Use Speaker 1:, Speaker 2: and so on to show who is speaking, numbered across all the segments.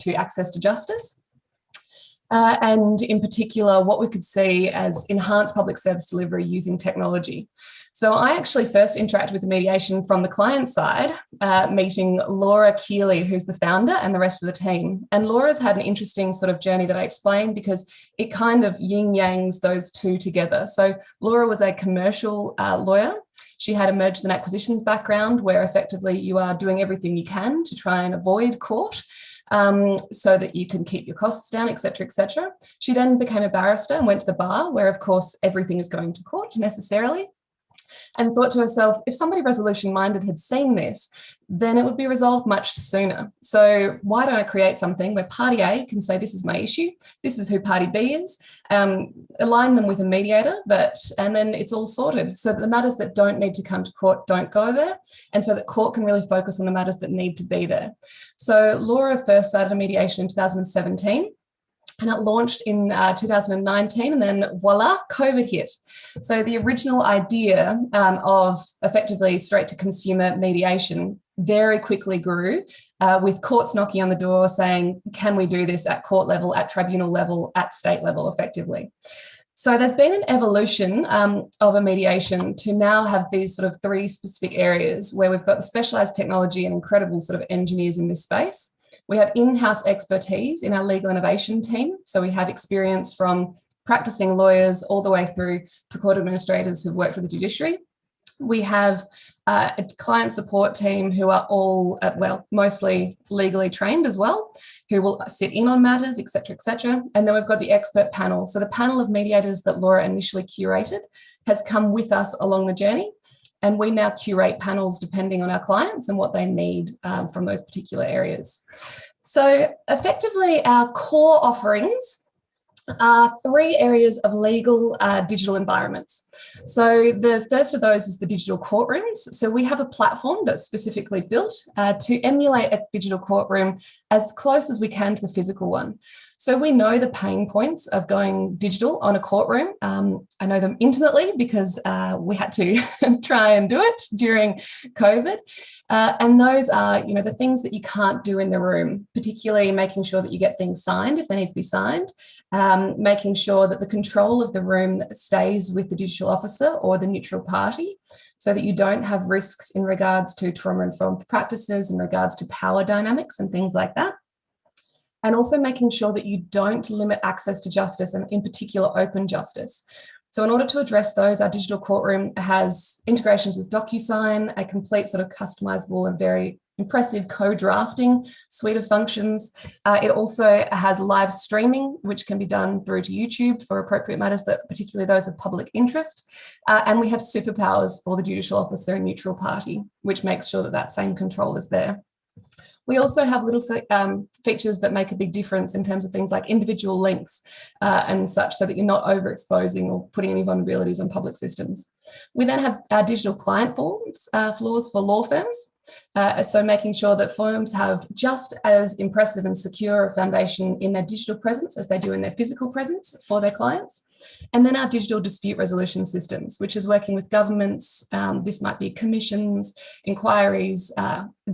Speaker 1: to access to justice. And in particular, what we could see as enhanced public service delivery using technology. So I actually first interacted with the mediation from the client side, meeting Laura Keeley, who's the founder, and the rest of the team. And Laura's had an interesting sort of journey that I explained because it kind of yin-yangs those two together. So Laura was a commercial lawyer. She had a mergers and acquisitions background where effectively you are doing everything you can to try and avoid court. So that you can keep your costs down, et cetera, et cetera. She then became a barrister and went to the bar, where, of course, everything is going to court necessarily, and thought to herself, if somebody resolution-minded had seen this, then it would be resolved much sooner. So why don't I create something where party A can say, this is my issue, this is who party B is, align them with a mediator, and then it's all sorted, so that the matters that don't need to come to court don't go there, and so that court can really focus on the matters that need to be there. So Laura first started a mediation in 2017. And it launched in 2019, and then voila, COVID hit. So the original idea of effectively straight-to-consumer mediation very quickly grew, with courts knocking on the door saying, can we do this at court level, at tribunal level, at state level effectively? So there's been an evolution of a mediation to now have these sort of three specific areas where we've got the specialised technology and incredible sort of engineers in this space. We have in-house expertise in our legal innovation team. So we have experience from practicing lawyers all the way through to court administrators who've worked with the Judiciary. We have a client support team who are all, mostly legally trained as well, who will sit in on matters, et cetera, et cetera. And then we've got the expert panel. So the panel of mediators that Laura initially curated has come with us along the journey. And we now curate panels depending on our clients and what they need from those particular areas. So effectively, our core offerings are three areas of legal digital environments. So the first of those is the digital courtrooms. So we have a platform that's specifically built to emulate a digital courtroom as close as we can to the physical one. So we know the pain points of going digital on a courtroom. I know them intimately because we had to try and do it during COVID. And those are, the things that you can't do in the room, particularly making sure that you get things signed if they need to be signed, making sure that the control of the room stays with the judicial officer or the neutral party, so that you don't have risks in regards to trauma-informed practices, in regards to power dynamics and things like that. And also making sure that you don't limit access to justice, and in particular, open justice. So in order to address those, our digital courtroom has integrations with DocuSign, a complete sort of customizable and very impressive co-drafting suite of functions. It also has live streaming, which can be done through to YouTube for appropriate matters, that particularly those of public interest. And we have superpowers for the judicial officer and neutral party, which makes sure that that same control is there. We also have little features that make a big difference in terms of things like individual links and such, so that you're not overexposing or putting any vulnerabilities on public systems. We then have our digital client floors for law firms. So making sure that firms have just as impressive and secure a foundation in their digital presence as they do in their physical presence for their clients. And then our digital dispute resolution systems, which is working with governments. This might be commissions, inquiries,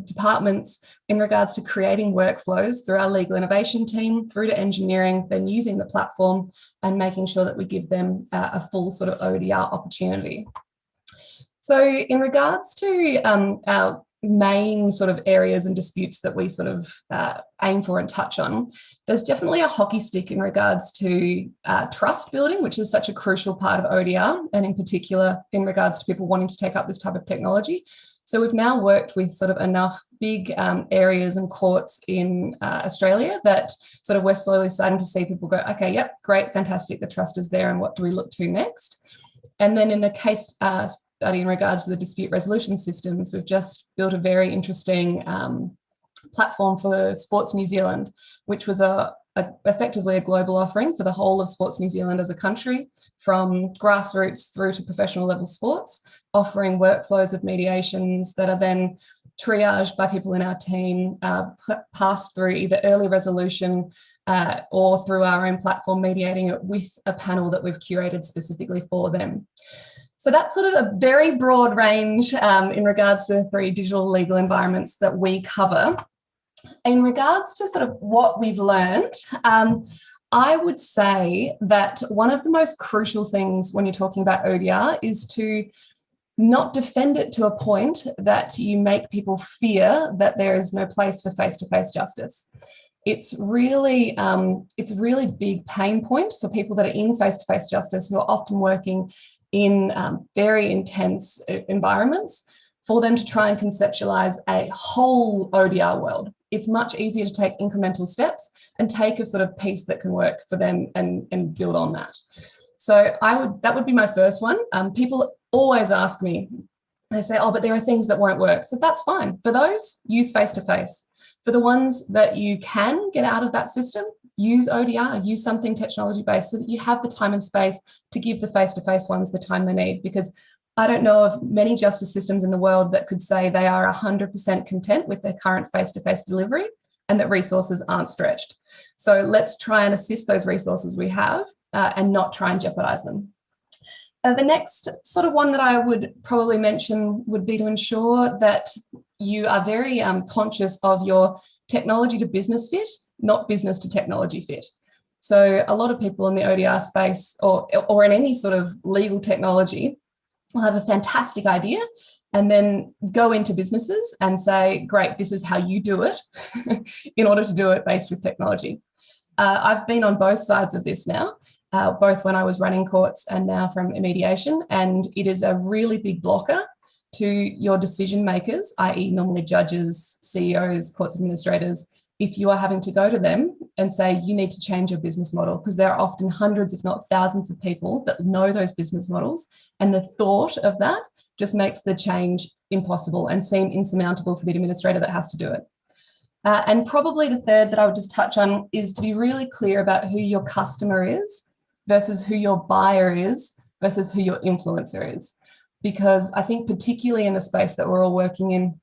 Speaker 1: departments, in regards to creating workflows through our legal innovation team, through to engineering, then using the platform and making sure that we give them a full sort of ODR opportunity. So in regards to our main sort of areas and disputes that we sort of aim for and touch on, there's definitely a hockey stick in regards to trust building, which is such a crucial part of ODR, and in particular in regards to people wanting to take up this type of technology. So we've now worked with sort of enough big areas and courts in Australia that sort of we're slowly starting to see people go, okay, yep, great, fantastic, the trust is there, and what do we look to next? And then in the case study in regards to the dispute resolution systems, we've just built a very interesting platform for Sports New Zealand, which was effectively a global offering for the whole of Sports New Zealand as a country, from grassroots through to professional level sports, offering workflows of mediations that are then triaged by people in our team, passed through either early resolution or through our own platform, mediating it with a panel that we've curated specifically for them. So that's sort of a very broad range in regards to the three digital legal environments that we cover. In regards to sort of what we've learned, I would say that one of the most crucial things when you're talking about ODR is to not defend it to a point that you make people fear that there is no place for face-to-face justice. It's really big pain point for people that are in face-to-face justice who are often working in very intense environments, for them to try and conceptualize a whole ODR world. It's much easier to take incremental steps and take a sort of piece that can work for them and build on that. So that would be my first one. People always ask me, they say, oh, but there are things that won't work. So that's fine. For those, use face-to-face. For the ones that you can get out of that system, use ODR, use something technology-based so that you have the time and space to give the face-to-face ones the time they need. Because I don't know of many justice systems in the world that could say they are 100% content with their current face-to-face delivery and that resources aren't stretched. So let's try and assist those resources we have and not try and jeopardize them. The next sort of one that I would probably mention would be to ensure that you are very conscious of your technology to business fit, not business to technology fit. So a lot of people in the ODR space or in any sort of legal technology will have a fantastic idea and then go into businesses and say, great, this is how you do it in order to do it based with technology. I've been on both sides of this now, both when I was running courts and now from mediation, and it is a really big blocker to your decision makers, i.e. normally judges, CEOs, courts administrators, if you are having to go to them and say, you need to change your business model, because there are often hundreds, if not thousands of people that know those business models. And the thought of that just makes the change impossible and seem insurmountable for the administrator that has to do it. And probably the third that I would just touch on is to be really clear about who your customer is versus who your buyer is versus who your influencer is. Because I think particularly in the space that we're all working in,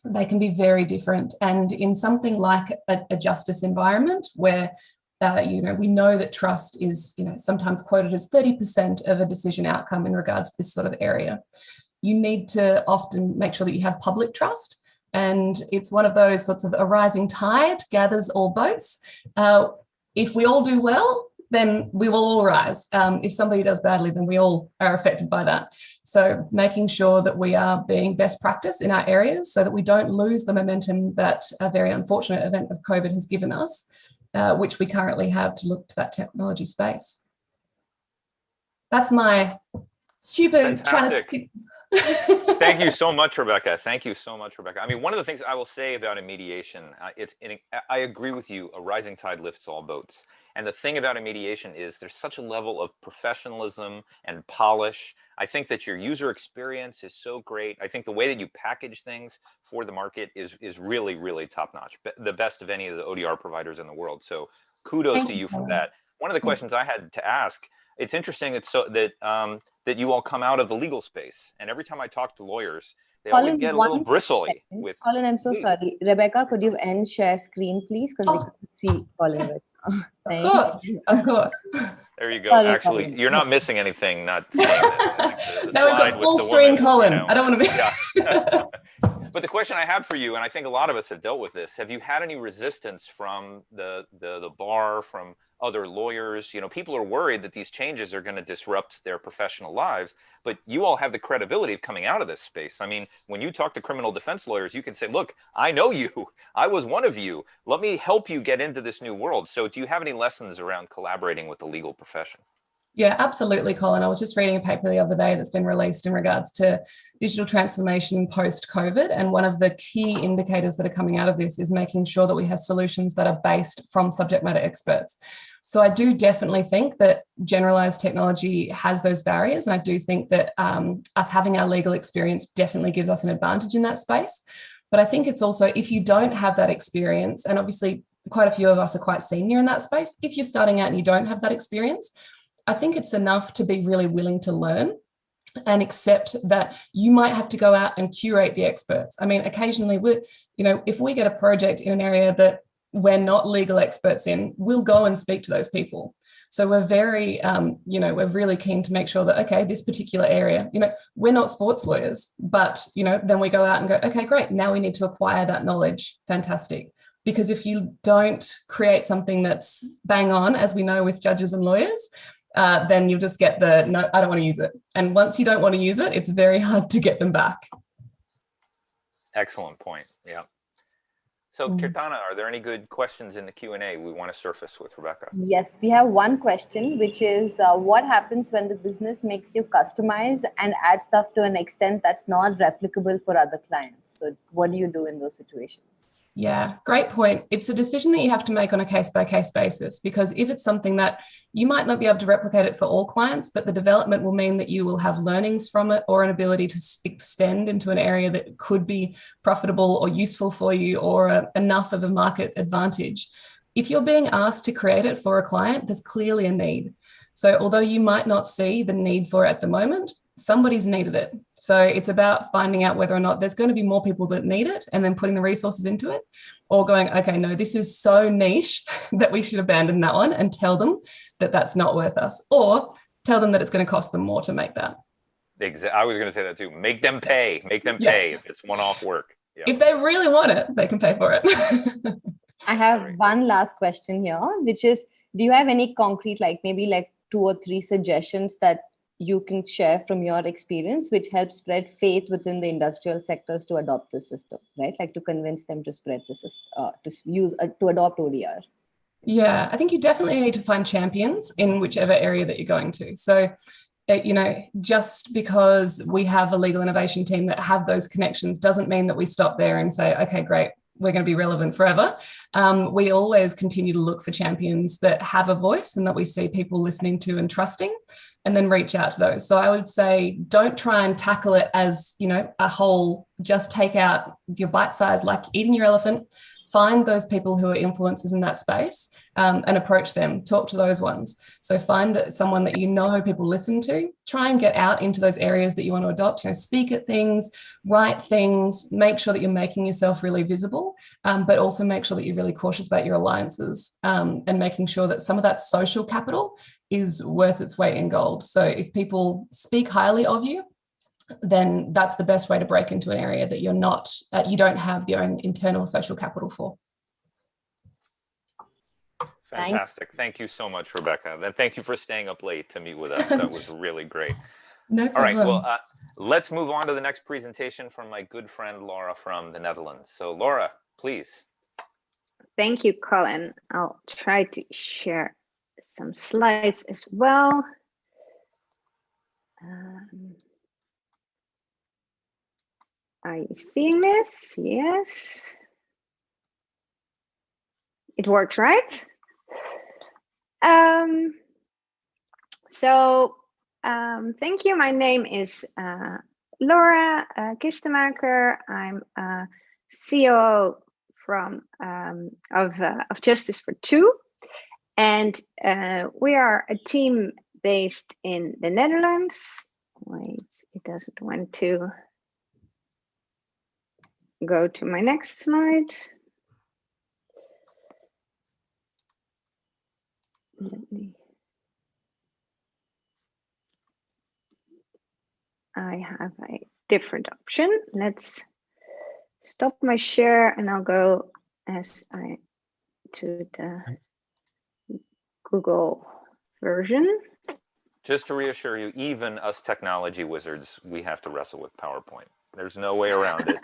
Speaker 1: they can be very different. And in something like a justice environment where we know that trust is sometimes quoted as 30% of a decision outcome in regards to this sort of area, you need to often make sure that you have public trust. And it's one of those sorts of a rising tide gathers all boats. If we all do well, then we will all rise. If somebody does badly, then we all are affected by that. So making sure that we are being best practice in our areas so that we don't lose the momentum that a very unfortunate event of COVID has given us, which we currently have to look to that technology space. That's my super...
Speaker 2: Fantastic. Thank you so much, Rebecca. Thank you so much, Rebecca. I mean, one of the things I will say about a mediation, I agree with you, a rising tide lifts all boats. And the thing about a mediation is there's such a level of professionalism and polish. I think that your user experience is so great. I think the way that you package things for the market is really, really top notch. The best of any of the ODR providers in the world. So kudos to you for that. One of the questions I had to ask, it's interesting that you all come out of the legal space. And every time I talk to lawyers, they always get a little bristly with...
Speaker 3: Colin, I'm so sorry. Rebecca, could you end share screen, please? Because we can see Colin right now.
Speaker 1: Of course.
Speaker 2: There you go. Sorry, actually, Colin. You're not missing anything, not saying that.
Speaker 1: Now we've got full screen Colin. I don't want to be...
Speaker 2: Yeah. But the question I had for you, and I think a lot of us have dealt with this, have you had any resistance from the bar, from other lawyers? People are worried that these changes are going to disrupt their professional lives, but you all have the credibility of coming out of this space. I mean, when you talk to criminal defense lawyers, you can say, look, I know you. I was one of you. Let me help you get into this new world. So do you have any lessons around collaborating with the legal profession?
Speaker 1: Yeah, absolutely, Colin. I was just reading a paper the other day that's been released in regards to digital transformation post-COVID. And one of the key indicators that are coming out of this is making sure that we have solutions that are based from subject matter experts. So I do definitely think that generalized technology has those barriers. And I do think that us having our legal experience definitely gives us an advantage in that space. But I think it's also, if you don't have that experience, and obviously quite a few of us are quite senior in that space, if you're starting out and you don't have that experience, I think it's enough to be really willing to learn and accept that you might have to go out and curate the experts. I mean, occasionally, if we get a project in an area that we're not legal experts in, we'll go and speak to those people. So we're very, we're really keen to make sure that, okay, this particular area, we're not sports lawyers, but, then we go out and go, okay, great. Now we need to acquire that knowledge. Fantastic. because if you don't create something that's bang on, as we know with judges and lawyers, then you'll just get the, no, I don't want to use it. And once you don't want to use it, it's very hard to get them back.
Speaker 2: Excellent point. Yeah. So Kirtana, are there any good questions in the Q&A we want to surface with Rebecca?
Speaker 3: Yes, we have one question, which is what happens when the business makes you customize and add stuff to an extent that's not replicable for other clients? So what do you do in those situations?
Speaker 1: Yeah, great point. It's a decision that you have to make on a case-by-case basis, because if it's something that you might not be able to replicate it for all clients, but the development will mean that you will have learnings from it or an ability to extend into an area that could be profitable or useful for you or enough of a market advantage. If you're being asked to create it for a client, there's clearly a need. So although you might not see the need for it at the moment, somebody's needed it. So it's about finding out whether or not there's going to be more people that need it and then putting the resources into it, or going, okay, no, this is so niche that we should abandon that one and tell them that that's not worth us, or tell them that it's going to cost them more to make that.
Speaker 2: I was going to say that too. Make them pay. Make them pay if it's one-off work. Yeah.
Speaker 1: If they really want it, they can pay for it.
Speaker 3: I have one last question here, which is, do you have any concrete, like maybe like 2 or 3 suggestions that you can share from your experience, which helps spread faith within the industrial sectors to adopt the system, right? Like to convince them to spread the system, to adopt ODR.
Speaker 1: Yeah, I think you definitely need to find champions in whichever area that you're going to. So, you know, just because we have a legal innovation team that have those connections doesn't mean that we stop there and say, okay, great, we're going to be relevant forever. We always continue to look for champions that have a voice and that we see people listening to and trusting, and then reach out to those. So I would say, don't try and tackle it as, you know, a whole, just take out your bite size, like eating your elephant. Find those people who are influencers in that space and approach them, talk to those ones. So find someone that you know people listen to, try and get out into those areas that you want to adopt, you know, speak at things, write things, make sure that you're making yourself really visible, but also make sure that you're really cautious about your alliances and making sure that some of that social capital is worth its weight in gold. So if people speak highly of you, then that's the best way to break into an area that you're not, you don't have your own internal social capital for.
Speaker 2: Fantastic. Thank you so much, Rebecca. And thank you for staying up late to meet with us. That was really great.
Speaker 1: No problem.
Speaker 2: All right, well, let's move on to the next presentation from my good friend, Laura from the Netherlands. So Laura, please.
Speaker 4: Thank you, Colin. I'll try to share some slides as well. Are you seeing this? Yes. It works, right? Thank you. My name is Laura Kistenmaker. I'm COO of Justice for Two, and we are a team based in the Netherlands. Wait, it doesn't want to go to my next slide. I have a different option. Let's stop my share and I'll go to the Google version.
Speaker 2: Just to reassure you, even us technology wizards, we have to wrestle with PowerPoint. There's no way around it.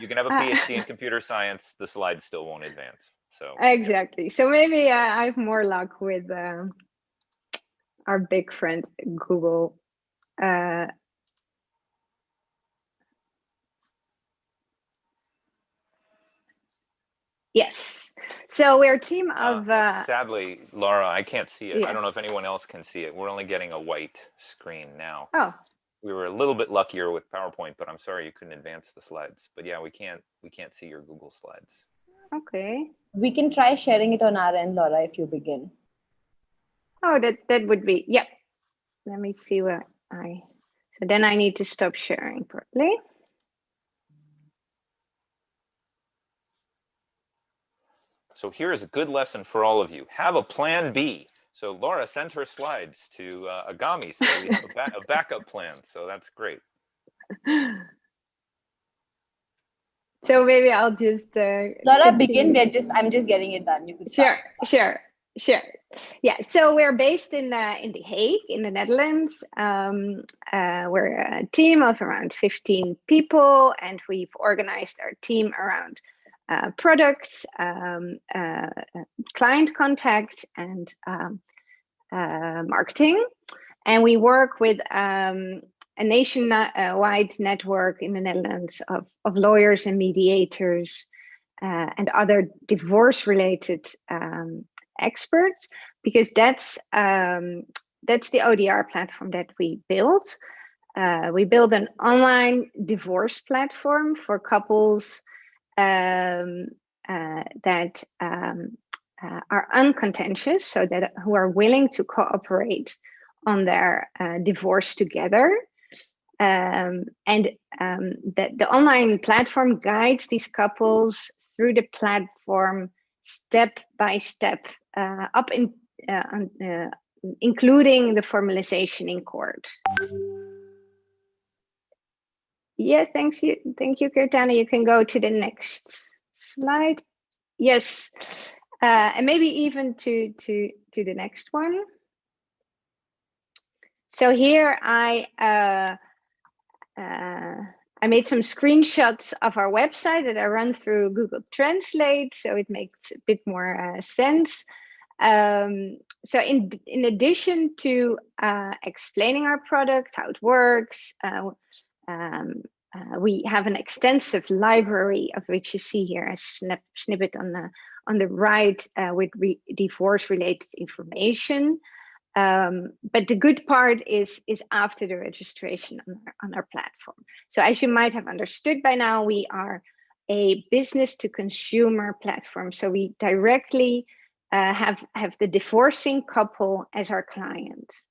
Speaker 2: You can have a PhD in computer science, the slides still won't advance. So
Speaker 4: exactly. So maybe I have more luck with our big friend Google. Yes. So we're a team of.
Speaker 2: Sadly, Laura, I can't see it.
Speaker 4: Yeah.
Speaker 2: I don't know if anyone else can see it. We're only getting a white screen now.
Speaker 4: Oh.
Speaker 2: We were a little bit luckier with PowerPoint, but I'm sorry you couldn't advance the slides. But yeah, we can't see your Google slides.
Speaker 4: Okay.
Speaker 3: We can try sharing it on our end, Laura, if you begin.
Speaker 4: Oh, that would be, yep. Let me see so then I need to stop sharing properly.
Speaker 2: So here's a good lesson for all of you. Have a plan B. So Laura sent her slides to Agami, so we have a backup plan. So that's great.
Speaker 4: So maybe I'll just
Speaker 3: Laura, begin. I'm just getting it done. You could start.
Speaker 4: Sure. Yeah, so we're based in The Hague, in the Netherlands. We're a team of around 15 people, and we've organized our team around products, client contact, and marketing. And we work with a nationwide network in the Netherlands of lawyers and mediators and other divorce-related experts, because that's the ODR platform that we built. We build an online divorce platform for couples that are uncontentious, so that who are willing to cooperate on their divorce together. The online platform guides these couples through the platform step by step, including the formalization in court. Yeah, thank you, Kirtana. You can go to the next slide. Yes, and maybe even to the next one. So here I made some screenshots of our website that I run through Google Translate, so it makes a bit more sense. So in addition to explaining our product, how it works, we have an extensive library, of which you see here a snippet on the right with divorce-related information. But the good part is after the registration on our platform. So as you might have understood by now, we are a business-to-consumer platform. So we directly have the divorcing couple as our clients.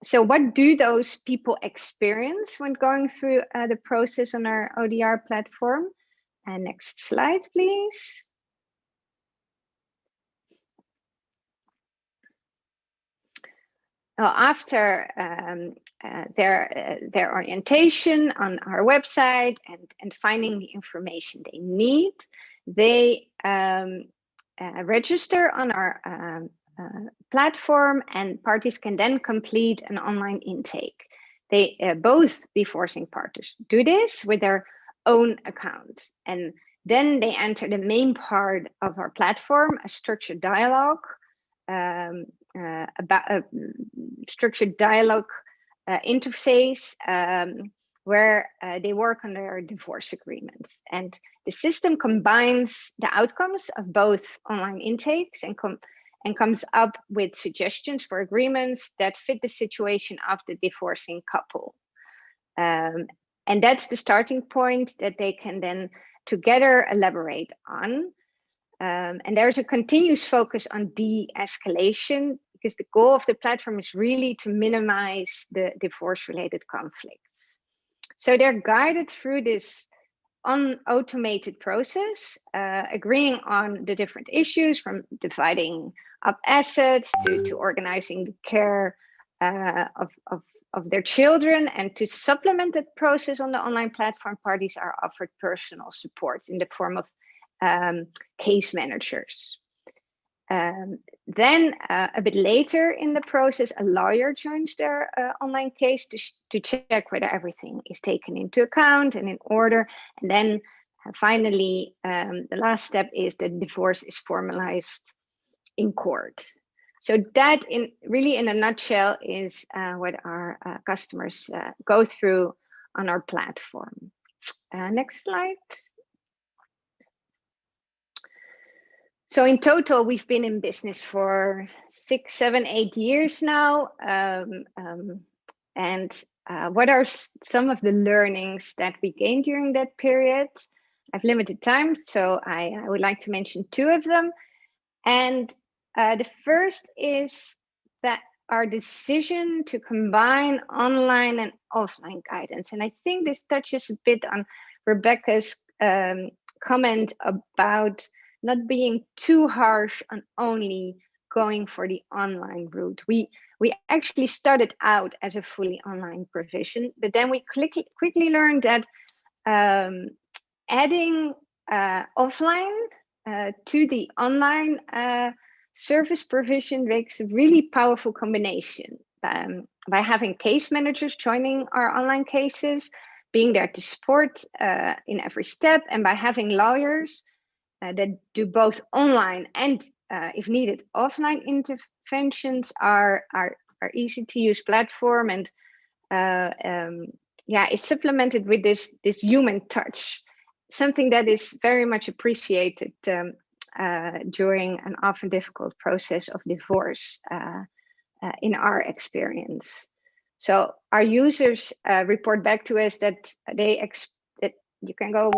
Speaker 4: So what do those people experience when going through the process on our ODR platform? Next slide, please. After their orientation on our website and finding the information they need, they register on our platform, and parties can then complete an online intake. They both divorcing parties do this with their own account, and then they enter the main part of our platform, a structured dialogue, about a structured dialogue interface where they work on their divorce agreement. And the system combines the outcomes of both online intakes and comes up with suggestions for agreements that fit the situation of the divorcing couple. And that's the starting point that they can then together elaborate on. And there's a continuous focus on de-escalation, because the goal of the platform is really to minimize the divorce-related conflicts. So they're guided through this automated process, agreeing on the different issues, from dividing up assets to organizing the care of their children. And to supplement that process on the online platform, parties are offered personal support in the form of case managers. Then a bit later in the process, a lawyer joins their online case to check whether everything is taken into account and in order. And then finally, the last step is that divorce is formalized in court. So that really in a nutshell is what our customers go through on our platform. Next slide. So in total, we've been in business for 6, 7, 8 years now. And what are some of the learnings that we gained during that period? I've limited time, so I would like to mention 2 of them. And the first is that our decision to combine online and offline guidance. And I think this touches a bit on Rebecca's comment about not being too harsh on only going for the online route. We actually started out as a fully online provision, but then we quickly learned that adding offline to the online service provision makes a really powerful combination. By having case managers joining our online cases, being there to support in every step, and by having lawyers that do both online and, if needed, offline interventions are easy to use platform, and yeah, it's supplemented with this human touch, something that is very much appreciated during an often difficult process of divorce in our experience. So our users report back to us that that you can go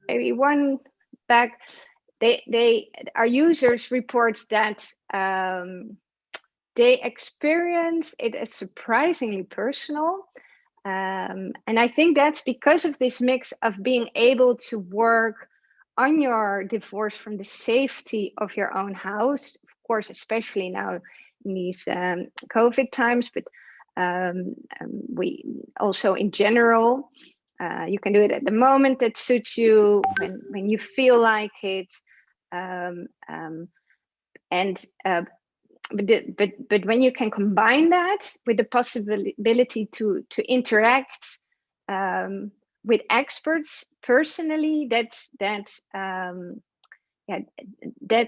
Speaker 4: maybe one back. Our users report that they experience it as surprisingly personal. And I think that's because of this mix of being able to work on your divorce from the safety of your own house, of course, especially now in these COVID times, but we also in general, you can do it at the moment that suits you, when you feel like it. But when you can combine that with the possibility to interact with experts personally, that's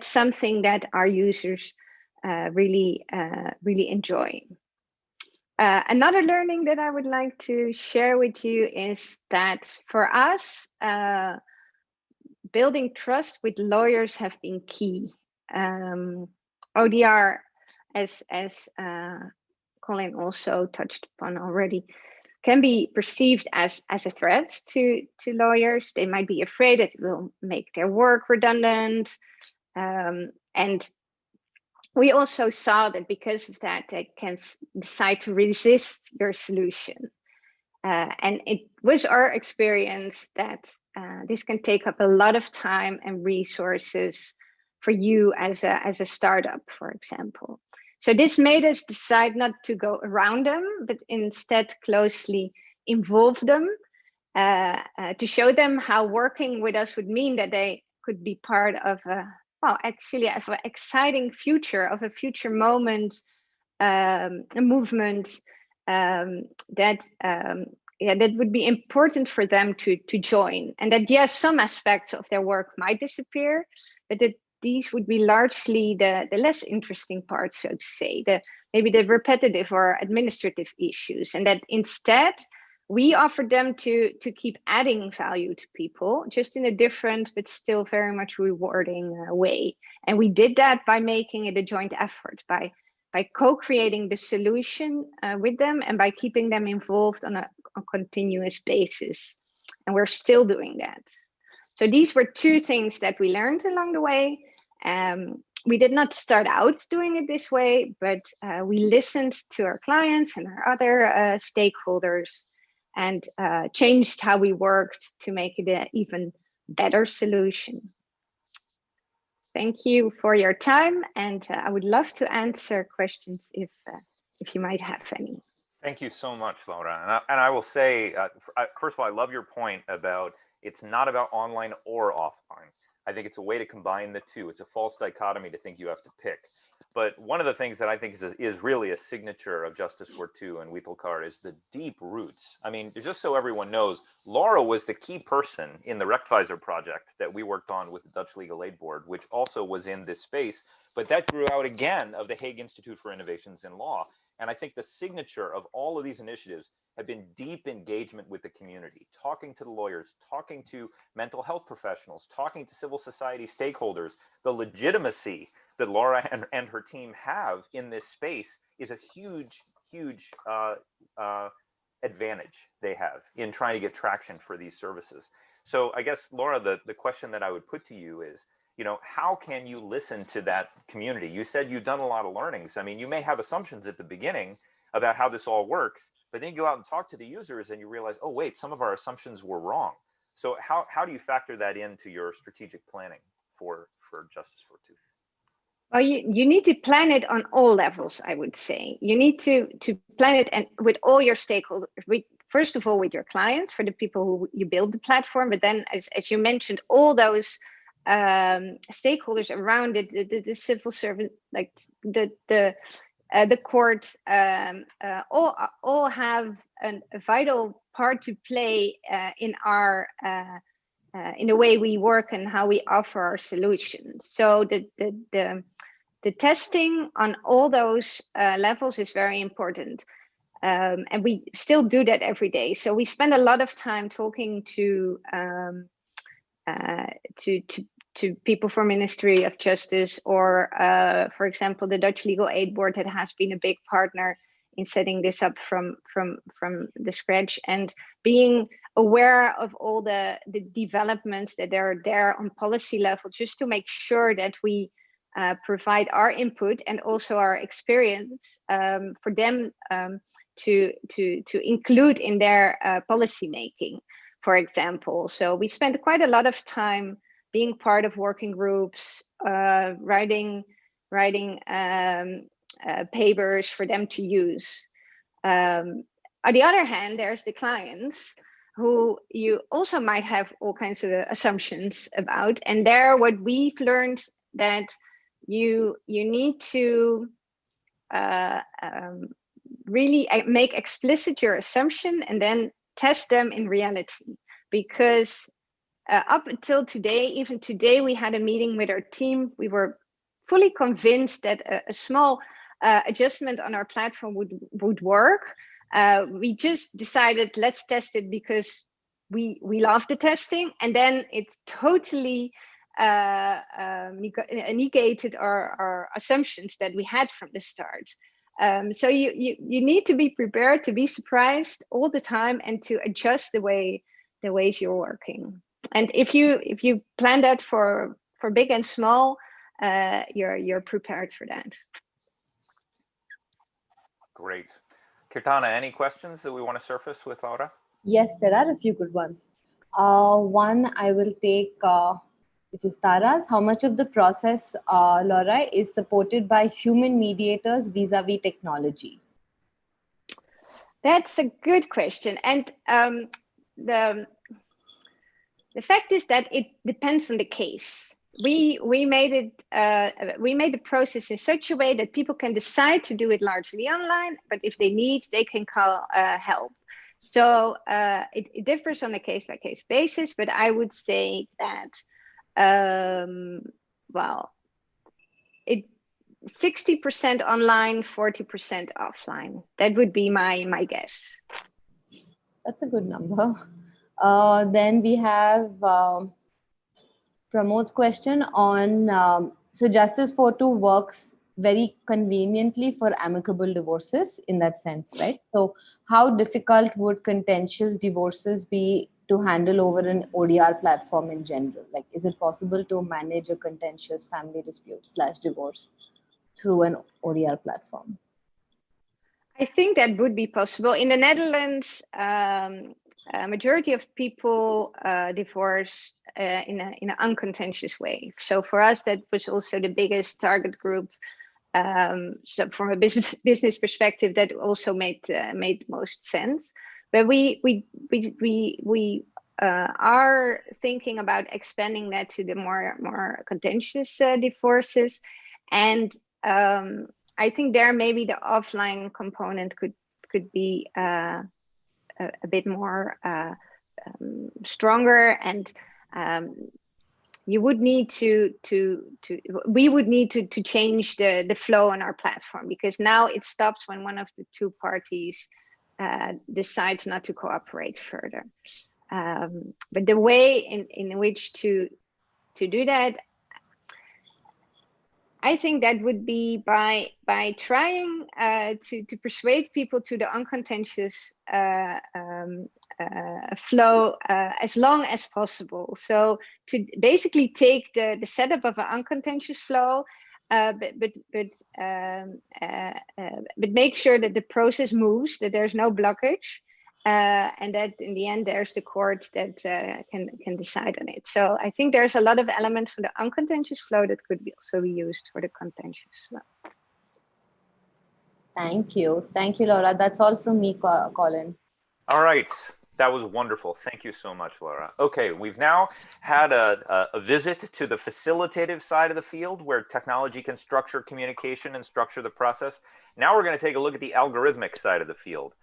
Speaker 4: something that our users really enjoy. Another learning that I would like to share with you is that for us, building trust with lawyers have been key. ODR, as Colin also touched upon already, can be perceived as a threat to lawyers. They might be afraid that it will make their work redundant. And we also saw that because of that, they can decide to resist your solution. And it was our experience that this can take up a lot of time and resources for you as a startup, for example. So this made us decide not to go around them, but instead closely involve them to show them how working with us would mean that they could be part of actually of an exciting future, of a future moment, a movement that would be important for them to join. And that, yes, some aspects of their work might disappear, but that these would be largely the less interesting parts, so to say, maybe the repetitive or administrative issues, and that instead we offered them to keep adding value to people, just in a different but still very much rewarding way. And we did that by making it a joint effort, by co-creating the solution with them, and by keeping them involved on a continuous basis. And we're still doing that. So these were two things that we learned along the way. We did not start out doing it this way, but we listened to our clients and our other stakeholders, and changed how we worked to make it an even better solution. Thank you for your time, and I would love to answer questions if you might have any.
Speaker 2: Thank you so much, Laura. And I will say, first of all, I love your point about it's not about online or offline. I think it's a way to combine the two. It's a false dichotomy to think you have to pick. But one of the things that I think is really a signature of Justice for Two and Wietelkar is the deep roots. I mean, just so everyone knows, Laura was the key person in the Rechtvisor project that we worked on with the Dutch Legal Aid Board, which also was in this space. But that grew out again of the Hague Institute for Innovations in Law. And I think the signature of all of these initiatives have been deep engagement with the community, talking to the lawyers, talking to mental health professionals, talking to civil society stakeholders. The legitimacy that Laura and her team have in this space is a huge, huge advantage they have in trying to get traction for these services. So I guess, Laura, the question that I would put to you is, how can you listen to that community? You said you've done a lot of learnings. I mean, you may have assumptions at the beginning about how this all works, but then you go out and talk to the users and you realize, oh, wait, some of our assumptions were wrong. So how do you factor that into your strategic planning for Justice for Two?
Speaker 4: Well, you need to plan it on all levels, I would say. You need to plan it and with all your stakeholders, first of all with your clients, for the people who you build the platform, but then as you mentioned, all those stakeholders around it, the civil servant, like the courts, all have a vital part to play in our in the way we work and how we offer our solutions. So the testing on all those levels is very important. And we still do that every day. So we spend a lot of time talking to people from Ministry of Justice, or for example, the Dutch Legal Aid Board, that has been a big partner in setting this up from the scratch, and being aware of all the developments that are there on policy level, just to make sure that we provide our input and also our experience for them to include in their policy making, for example. So we spend quite a lot of time being part of working groups, writing papers for them to use. On the other hand, there's the clients who you also might have all kinds of assumptions about, and there what we've learned that you need to really make explicit your assumption and then test them in reality. Because up until today, even today, we had a meeting with our team. We were fully convinced that a small adjustment on our platform would work. We just decided, let's test it because we love the testing, and then it's totally negated our assumptions that we had from the start. So you need to be prepared to be surprised all the time and to adjust the ways you're working. And if you plan that for big and small, you're prepared for that.
Speaker 2: Great. Kirtana, any questions that we want to surface with Laura?
Speaker 3: Yes, there are a few good ones. One I will take, which is Tara's. How much of the process, Laura, is supported by human mediators vis-a-vis technology?
Speaker 4: That's a good question. And the fact is that it depends on the case. We made the process in such a way that people can decide to do it largely online, but if they need, they can call help. So it differs on a case-by-case basis, but I would say that, well, 60% online, 40% offline. That would be my guess.
Speaker 3: That's a good number. Then we have Pramod's question on, so Justice 4.2 works very conveniently for amicable divorces in that sense, right? So how difficult would contentious divorces be to handle over an ODR platform in general? Like, is it possible to manage a contentious family dispute / divorce through an ODR platform?
Speaker 4: I think that would be possible. In the Netherlands, a majority of people divorce in an uncontentious way. So for us, that was also the biggest target group. So from a business perspective, that also made most sense. But we are thinking about expanding that to the more contentious divorces, and I think there maybe the offline component could be a bit more stronger, and you would need we would need to change the flow on our platform, because now it stops when one of the two parties decides not to cooperate further. But the way in which to do that, I think that would be by trying to persuade people to the uncontentious flow as long as possible. So to basically take the setup of an uncontentious flow, but make sure that the process moves, that there's no blockage, and that in the end there's the court that can decide on it. So I think there's a lot of elements for the uncontentious flow that could also be used for the contentious flow.
Speaker 3: Thank you, Laura. That's all from me, Colin.
Speaker 2: All right. That was wonderful. Thank you so much, Laura. Okay, we've now had a visit to the facilitative side of the field where technology can structure communication and structure the process. Now we're going to take a look at the algorithmic side of the field.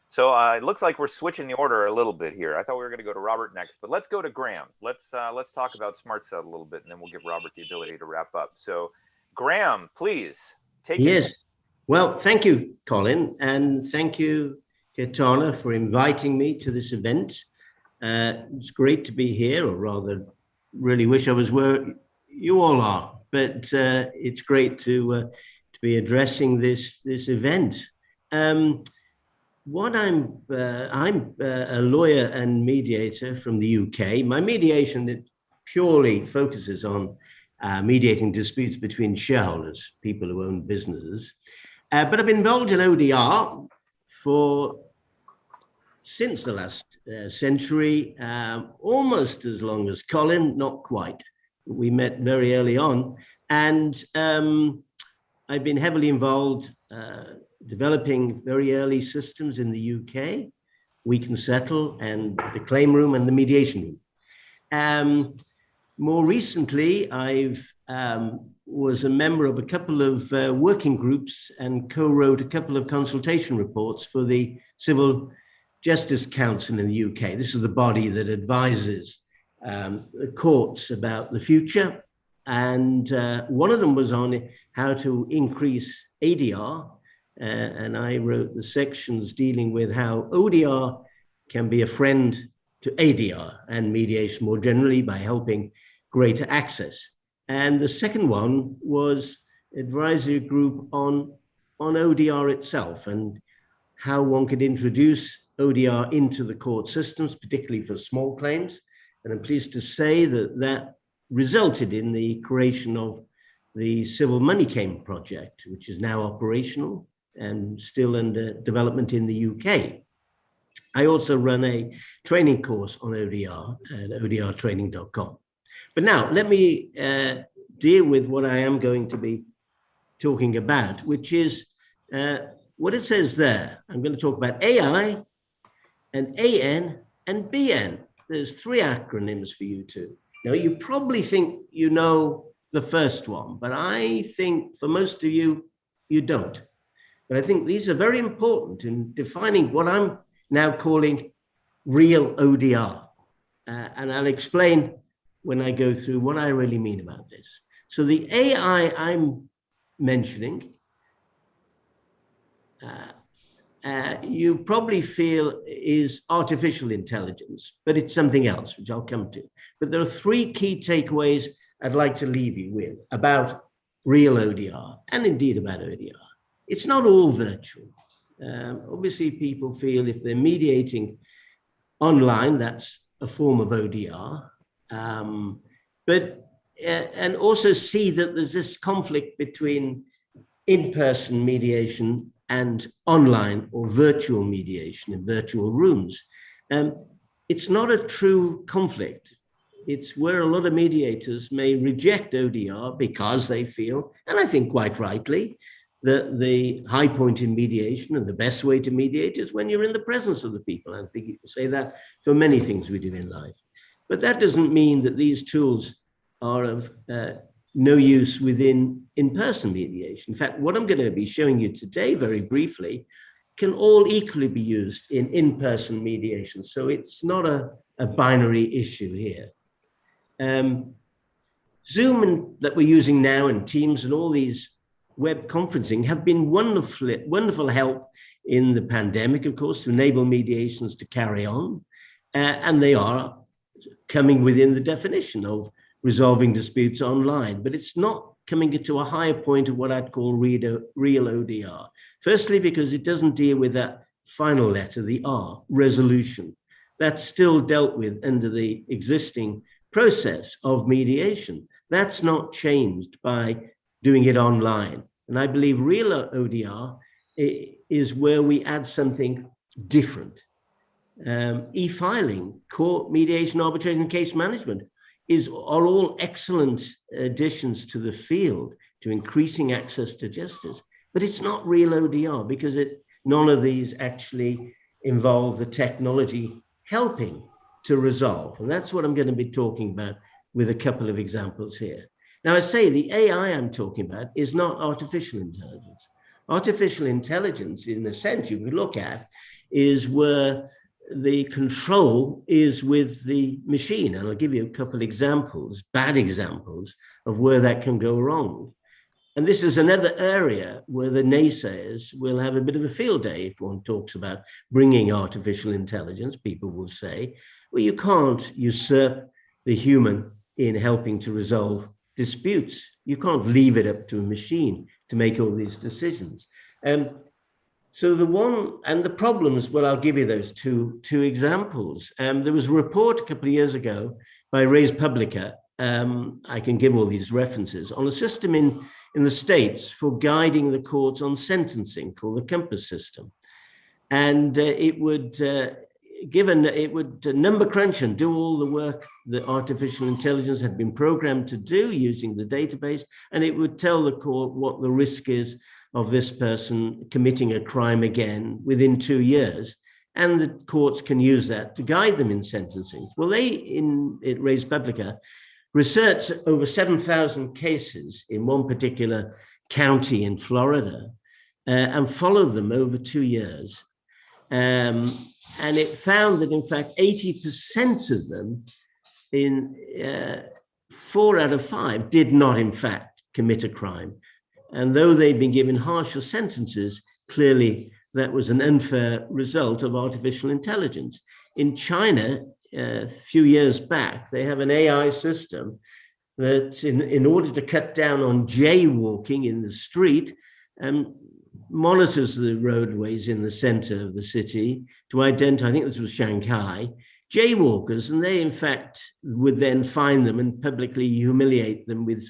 Speaker 2: So it looks like we're switching the order a little bit here. I thought we were going to go to Robert next, but let's go to Graham. Let's talk about SmartSet a little bit, and then we'll give Robert the ability to wrap up. So Graham, please take it.
Speaker 5: Yes. Well, thank you, Colin, and thank you, Ketana, for inviting me to this event. It's great to be here, or rather, really wish I was where you all are. But it's great to be addressing this event. What I'm a lawyer and mediator from the UK. My mediation, it purely focuses on mediating disputes between shareholders, people who own businesses. But I've been involved in ODR since the last century, almost as long as Colin, not quite. We met very early on, and I've been heavily involved developing very early systems in the UK, We Can Settle, and the claim room and the mediation room. More recently, I've was a member of a couple of working groups and co-wrote a couple of consultation reports for the Civil Justice Council in the UK. This is the body that advises the courts about the future. And one of them was on how to increase ADR. And I wrote the sections dealing with how ODR can be a friend to ADR and mediation more generally by helping greater access. And the second one was advisory group on ODR itself and how one could introduce ODR into the court systems, particularly for small claims. And I'm pleased to say that that resulted in the creation of the Civil Money Claim Project, which is now operational and still under development in the UK. I also run a training course on ODR at odrtraining.com. But now let me deal with what I am going to be talking about, which is what it says there. I'm going to talk about AI and AN and BN. There's three acronyms for you two. Now, you probably think you know the first one, but I think for most of you, you don't. But I think these are very important in defining what I'm now calling real ODR. And I'll explain when I go through what I really mean about this. So the AI I'm mentioning, you probably feel is artificial intelligence, but it's something else, which I'll come to. But there are three key takeaways I'd like to leave you with about real ODR and indeed about ODR. It's not all virtual. Obviously, people feel if they're mediating online, that's a form of ODR. And also see that there's this conflict between in-person mediation and online or virtual mediation in virtual rooms. It's not a true conflict. It's where a lot of mediators may reject ODR because they feel, and I think quite rightly, that the high point in mediation and the best way to mediate is when you're in the presence of the people. I think you can say that for many things we do in life. But that doesn't mean that these tools are of no use within in-person mediation. In fact, what I'm going to be showing you today very briefly can all equally be used in in-person mediation. So it's not a binary issue here. Zoom that we're using now and Teams and all these web conferencing have been wonderful help in the pandemic, of course, to enable mediations to carry on. And they are coming within the definition of resolving disputes online, but it's not coming to a higher point of what I'd call real ODR. Firstly, because it doesn't deal with that final letter, the R, resolution. That's still dealt with under the existing process of mediation. That's not changed by doing it online. And I believe real ODR is where we add something different. E-filing, court mediation, arbitration, case management are all excellent additions to the field to increasing access to justice. But it's not real ODR because none of these actually involve the technology helping to resolve. And that's what I'm going to be talking about with a couple of examples here. Now, I say the AI I'm talking about is not artificial intelligence. Artificial intelligence, in the sense you could look at, is where the control is with the machine. And I'll give you a couple examples, bad examples, of where that can go wrong. And this is another area where the naysayers will have a bit of a field day if one talks about bringing artificial intelligence. People will say, well, you can't usurp the human in helping to resolve disputes. You can't leave it up to a machine to make all these decisions. So the one and the problems, well, I'll give you those two examples. There was a report a couple of years ago by Res Publica. I can give all these references on a system in the States for guiding the courts on sentencing called the Compass system. And it would number crunch and do all the work that artificial intelligence had been programmed to do using the database. And it would tell the court what the risk is of this person committing a crime again within 2 years. And the courts can use that to guide them in sentencing. Well, they, in Res Publica, researched over 7,000 cases in one particular county in Florida and followed them over 2 years. And it found that, in fact, 80% of them, in 4 out of 5, did not, in fact, commit a crime. And though they'd been given harsher sentences, clearly that was an unfair result of artificial intelligence. In China, a few years back, they have an AI system that, in order to cut down on jaywalking in the street, monitors the roadways in the center of the city to identify, I think this was Shanghai, jaywalkers, and they in fact would then find them and publicly humiliate them with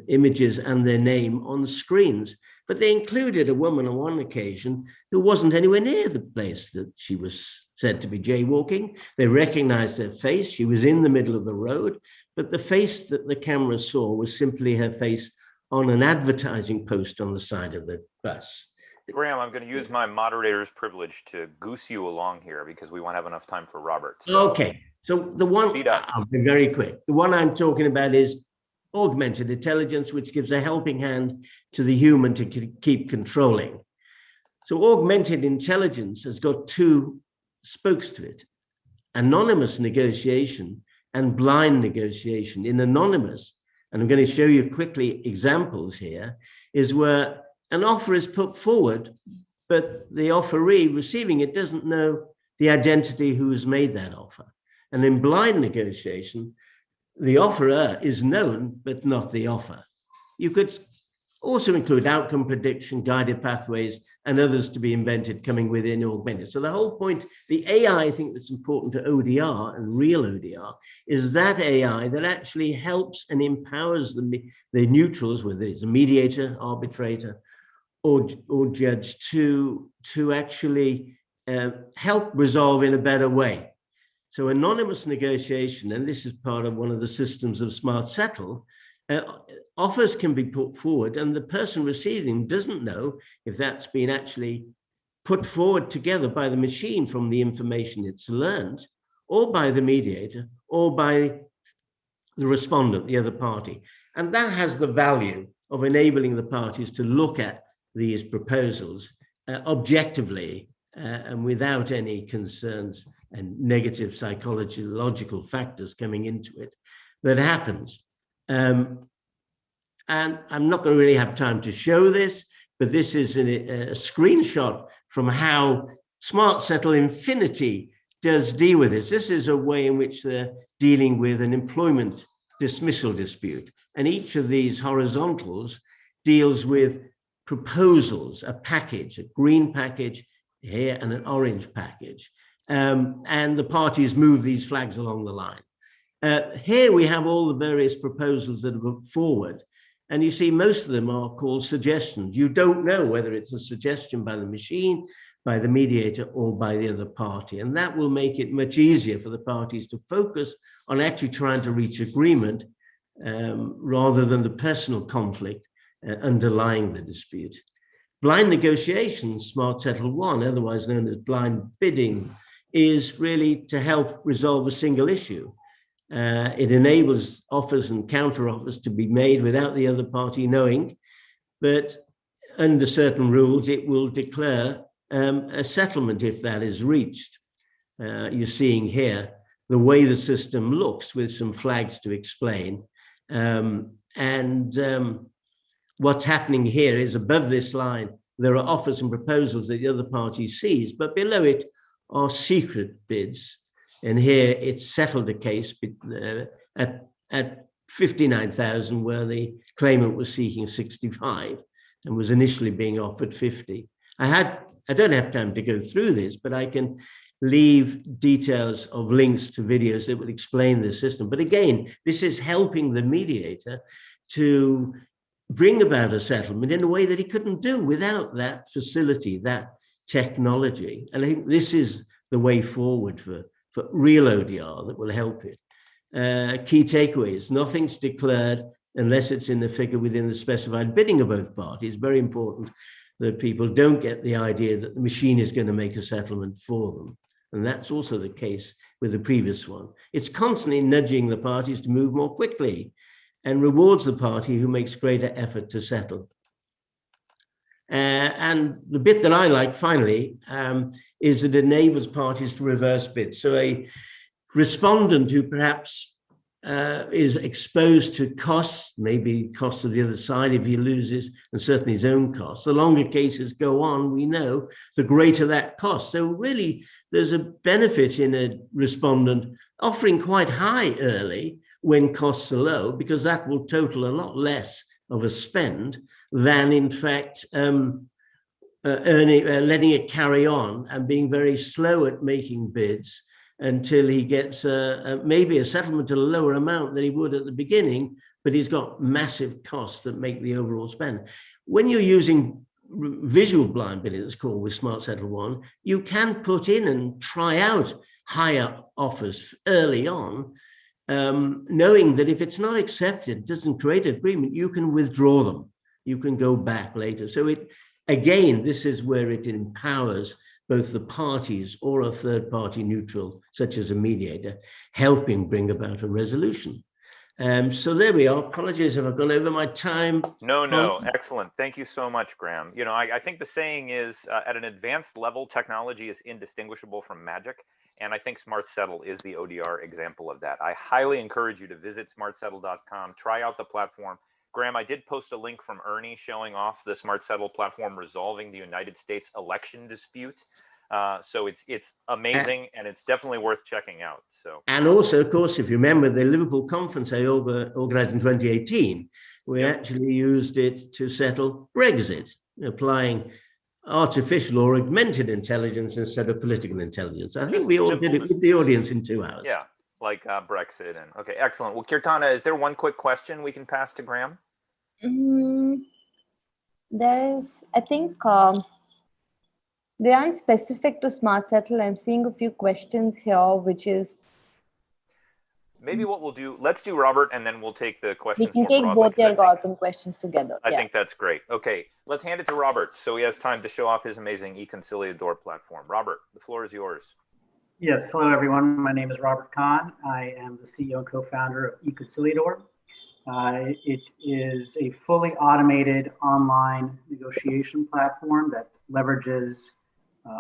Speaker 5: images and their name on screens. But they included a woman on one occasion who wasn't anywhere near the place that she was said to be jaywalking. They recognized her face. She was in the middle of the road, but the face that the camera saw was simply her face on an advertising post on the side of the bus.
Speaker 2: Graham, I'm going to use my moderator's privilege to goose you along here because we won't have enough time for Robert. So
Speaker 5: okay, so the one, I'll be very quick. The one I'm talking about is augmented intelligence, which gives a helping hand to the human to keep controlling. So augmented intelligence has got 2 spokes to it: anonymous negotiation and blind negotiation. In anonymous, and I'm going to show you quickly examples here, is where an offer is put forward, but the offeree receiving it doesn't know the identity who has made that offer. And in blind negotiation, the offerer is known, but not the offer. You could also include outcome prediction, guided pathways, and others to be invented coming within augmented. So the whole point, the AI, I think that's important to ODR and real ODR, is that AI that actually helps and empowers the neutrals, whether it's a mediator, arbitrator, or judge, to actually help resolve in a better way. So anonymous negotiation, and this is part of one of the systems of Smart Settle, offers can be put forward and the person receiving doesn't know if that's been actually put forward together by the machine from the information it's learned, or by the mediator, or by the respondent, the other party. And that has the value of enabling the parties to look at these proposals objectively and without any concerns and negative psychological factors coming into it. That happens. And I'm not going to really have time to show this, but this is a screenshot from how Smart Settle Infinity does deal with this. This is a way in which they're dealing with an employment dismissal dispute. And each of these horizontals deals with proposals, a package, a green package here and an orange package. And the parties move these flags along the line. Here we have all the various proposals that are put forward. And you see, most of them are called suggestions. You don't know whether it's a suggestion by the machine, by the mediator, or by the other party. And that will make it much easier for the parties to focus on actually trying to reach agreement rather than the personal conflict underlying the dispute. blind negotiations, Smart Settle 1, otherwise known as blind bidding, is really to help resolve a single issue. It enables offers and counter offers to be made without the other party knowing, but under certain rules, it will declare a settlement if that is reached. You're seeing here the way the system looks with some flags to explain. What's happening here is above this line, there are offers and proposals that the other party sees, but below it are secret bids. And here it's settled a case at 59,000 where the claimant was seeking 65 and was initially being offered 50. I don't have time to go through this, but I can leave details of links to videos that will explain the system. But again, this is helping the mediator to bring about a settlement in a way that he couldn't do without that facility, that technology. And I think this is the way forward for real ODR that will help it. Key takeaways: nothing's declared unless it's in the figure within the specified bidding of both parties. Very important that people don't get the idea that the machine is going to make a settlement for them. And that's also the case with the previous one. It's constantly nudging the parties to move more quickly and rewards the party who makes greater effort to settle. And the bit that I like, finally, is that it enables parties to reverse bid. So a respondent who perhaps is exposed to costs, maybe costs of the other side if he loses, and certainly his own costs. The longer cases go on, we know, the greater that cost. So really, there's a benefit in a respondent offering quite high early when costs are low, because that will total a lot less of a spend than, in fact, letting it carry on and being very slow at making bids until he gets maybe a settlement at a lower amount than he would at the beginning, but he's got massive costs that make the overall spend. When you're using visual blind bidding, it's called, with Smart Settle 1, you can put in and try out higher offers early on, knowing that if it's not accepted, doesn't create an agreement, you can withdraw them. You can go back later. So again, this is where it empowers both the parties or a third party neutral, such as a mediator, helping bring about a resolution. So there we are. Apologies if I've gone over my time.
Speaker 2: No, excellent. Thank you so much, Graham. You know, I think the saying is at an advanced level, technology is indistinguishable from magic. And I think Smart Settle is the ODR example of that. I highly encourage you to visit smartsettle.com, try out the platform. Graham, I did post a link from Ernie showing off the Smart Settle platform resolving the United States election dispute. So it's amazing, and it's definitely worth checking out. So, and
Speaker 5: also, of course, if you remember the Liverpool conference I organized in 2018, we actually used it to settle Brexit, applying artificial or augmented intelligence instead of political intelligence. I think we all did it with the audience in 2 hours.
Speaker 2: Yeah, like Brexit. And okay, excellent. Well, Kirtana, is there one quick question we can pass to Graham?
Speaker 3: There is, I think, they aren't specific to Smart Settle. I'm seeing a few questions here, which is...
Speaker 2: Maybe what we'll do, let's do Robert, and then we'll take the questions.
Speaker 3: We can take both the algorithm questions together.
Speaker 2: I think that's great. Okay, let's hand it to Robert so he has time to show off his amazing eConciliador platform. Robert, the floor is yours.
Speaker 6: Yes, hello everyone. My name is Robert Kahn. I am the CEO and co-founder of eConciliador. It is a fully automated online negotiation platform that leverages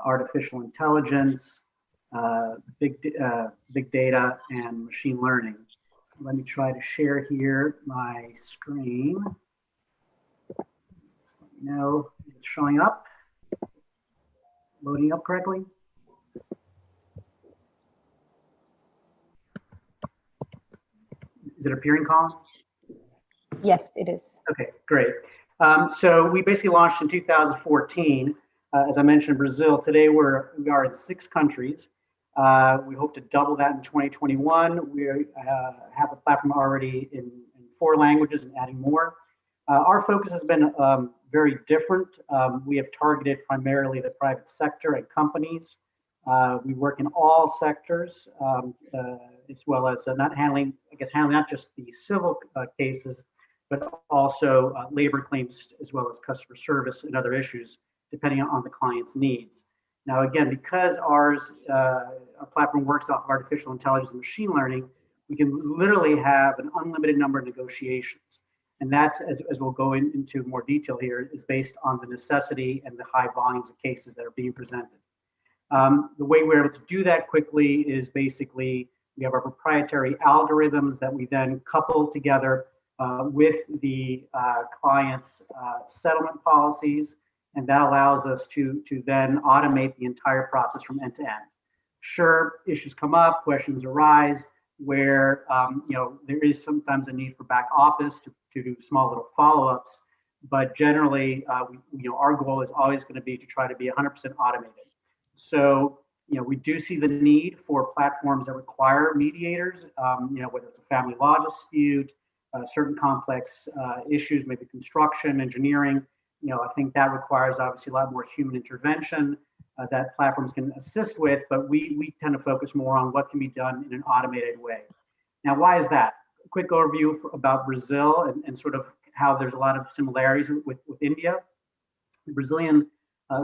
Speaker 6: artificial intelligence, big data, and machine learning. Let me try to share here my screen. Just let me know if it's showing up, loading up correctly. Is it appearing, Colin?
Speaker 3: Yes, it is.
Speaker 6: Okay, great. So we basically launched in 2014. As I mentioned, Brazil. Today we are in 6 countries. We hope to double that in 2021. We have a platform already in 4 languages and adding more. Our focus has been very different. We have targeted primarily the private sector and companies. We work in all sectors, as well as handling not just the civil cases, but also labor claims as well as customer service and other issues, depending on the client's needs. Now, again, because our platform works off of artificial intelligence and machine learning, we can literally have an unlimited number of negotiations. And that's, as we'll go into more detail here, is based on the necessity and the high volumes of cases that are being presented. The way we're able to do that quickly is basically we have our proprietary algorithms that we then couple together with the client's settlement policies, and that allows us to then automate the entire process from end to end. Sure, issues come up, questions arise where there is sometimes a need for back office to do small little follow-ups, but generally, our goal is always going to be to try to be 100% automated. So, we do see the need for platforms that require mediators, whether it's a family law dispute, certain complex issues, maybe construction, engineering. I think that requires obviously a lot more human intervention that platforms can assist with, but we tend to focus more on what can be done in an automated way. Now, why is that? A quick overview about Brazil and sort of how there's a lot of similarities with India. The Brazilian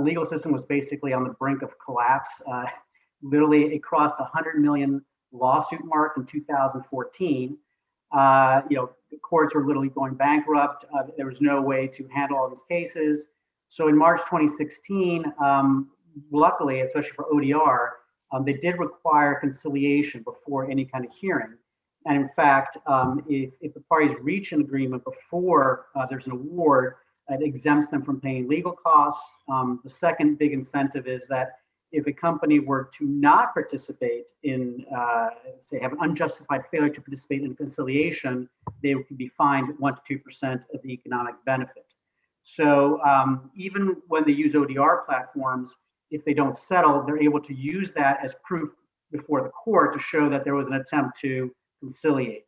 Speaker 6: legal system was basically on the brink of collapse. Literally, it crossed the 100 million lawsuit mark in 2014. The courts were literally going bankrupt. There was no way to handle all these cases. So in March 2016, luckily, especially for ODR, they did require conciliation before any kind of hearing. And in fact, if the parties reach an agreement before there's an award, it exempts them from paying legal costs. The second big incentive is that if a company were to not participate in, say, have an unjustified failure to participate in conciliation, they could be fined 1% to 2% of the economic benefit. So even when they use ODR platforms, if they don't settle, they're able to use that as proof before the court to show that there was an attempt to conciliate.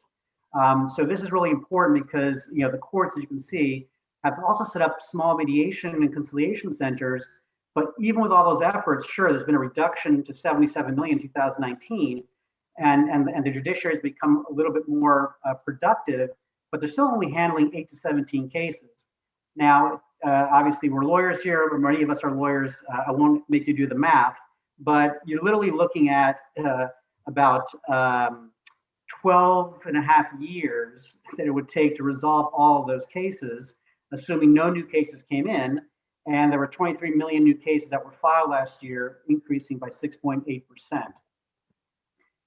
Speaker 6: So this is really important because the courts, as you can see, have also set up small mediation and conciliation centers. But even with all those efforts, sure, there's been a reduction to 77 million in 2019, and the judiciary has become a little bit more productive, but they're still only handling 8 to 17 cases. Now, obviously, we're lawyers here, or many of us are lawyers. I won't make you do the math, but you're literally looking at about 12 and a half years that it would take to resolve all of those cases, assuming no new cases came in. And there were 23 million new cases that were filed last year, increasing by 6.8%.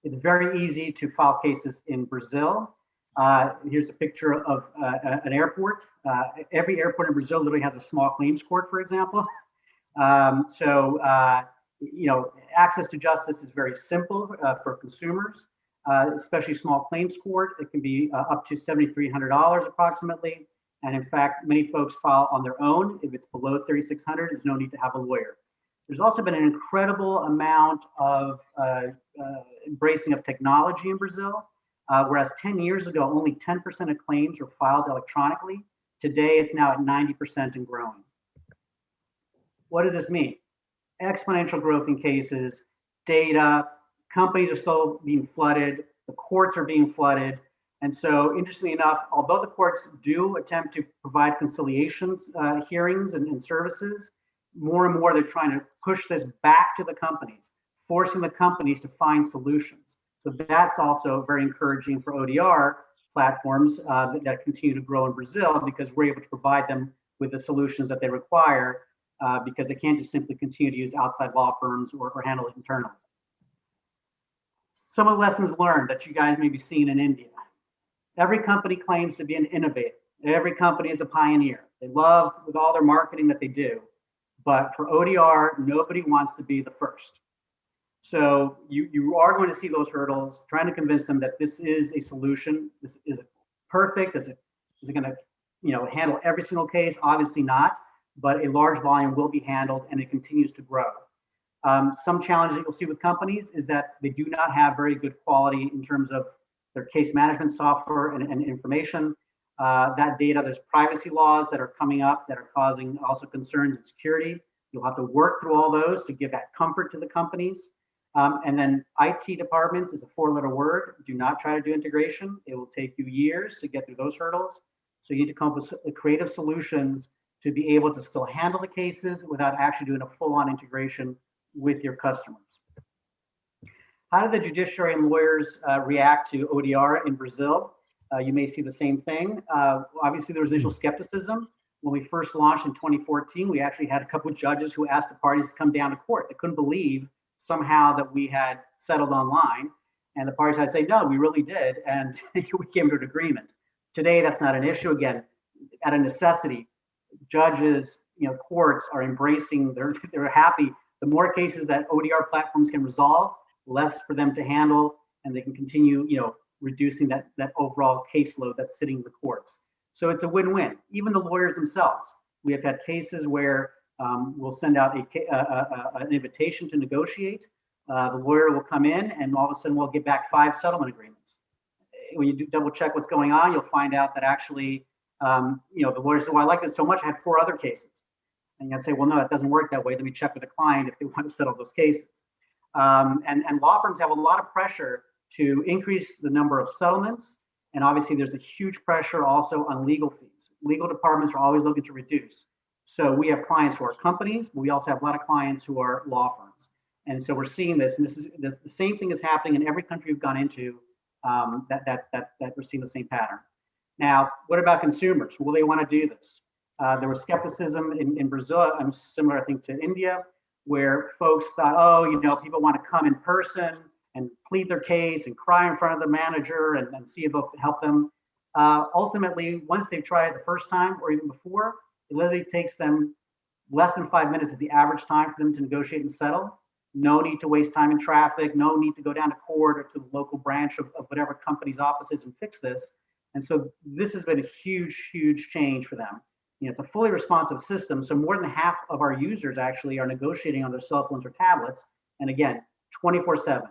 Speaker 6: It's very easy to file cases in Brazil. Here's a picture of an airport. Every airport in Brazil literally has a small claims court, for example. Access to justice is very simple for consumers, especially small claims court. It can be up to $7,300 approximately. And in fact, many folks file on their own. If it's below $3,600, there's no need to have a lawyer. There's also been an incredible amount of embracing of technology in Brazil. Whereas 10 years ago, only 10% of claims were filed electronically. Today, it's now at 90% and growing. What does this mean? Exponential growth in cases, data, companies are still being flooded, the courts are being flooded. And so, interestingly enough, although the courts do attempt to provide conciliation hearings and services, more and more they're trying to push this back to the companies, forcing the companies to find solutions. So that's also very encouraging for ODR platforms that continue to grow in Brazil, because we're able to provide them with the solutions that they require, because they can't just simply continue to use outside law firms or handle it internally. Some of the lessons learned that you guys may be seeing in India. Every company claims to be an innovator. Every company is a pioneer. They love with all their marketing that they do. But for ODR, nobody wants to be the first. So you are going to see those hurdles, trying to convince them that this is a solution. This is perfect. Is it going to handle every single case? Obviously not, but a large volume will be handled, and it continues to grow. Some challenges that you'll see with companies is that they do not have very good quality in terms of their case management software and information. That data, there's privacy laws that are coming up that are causing also concerns in security. You'll have to work through all those to give that comfort to the companies. And then IT departments is a 4-letter word. Do not try to do integration. It will take you years to get through those hurdles. So you need to come up with creative solutions to be able to still handle the cases without actually doing a full-on integration with your customers. How did the judiciary and lawyers react to ODR in Brazil? You may see the same thing. Obviously, there was initial skepticism. When we first launched in 2014, we actually had a couple of judges who asked the parties to come down to court. They couldn't believe somehow that we had settled online. And the parties had to say, no, we really did. And we came to an agreement. Today, that's not an issue. Again, at a necessity, judges, courts are embracing, they're happy. The more cases that ODR platforms can resolve, less for them to handle, and they can continue, reducing that overall caseload that's sitting in the courts. So it's a win-win. Even the lawyers themselves, we have had cases where we'll send out an invitation to negotiate. The lawyer will come in, and all of a sudden we'll get back 5 settlement agreements. When you do double check what's going on, you'll find out that actually, the lawyer said, well, I like this so much, I had 4 other cases. And you'll say, well, no, it doesn't work that way. Let me check with the client if they want to settle those cases. And law firms have a lot of pressure to increase the number of settlements. And obviously there's a huge pressure also on legal fees. Legal departments are always looking to reduce. So we have clients who are companies, but we also have a lot of clients who are law firms. And so we're seeing this, and the same thing is happening in every country we've gone into, that we're seeing the same pattern. Now, what about consumers? Will they want to do this? There was skepticism in Brazil, similar, I think, to India, where folks thought, oh, people want to come in person and plead their case and cry in front of the manager and see if they'll help them. Ultimately, once they've tried it the first time or even before, it literally takes them less than 5 minutes is the average time for them to negotiate and settle. No need to waste time in traffic, no need to go down to court or to the local branch of whatever company's office is and fix this. And so this has been a huge, huge change for them. It's a fully responsive system. So more than half of our users actually are negotiating on their cell phones or tablets. And again, 24/7,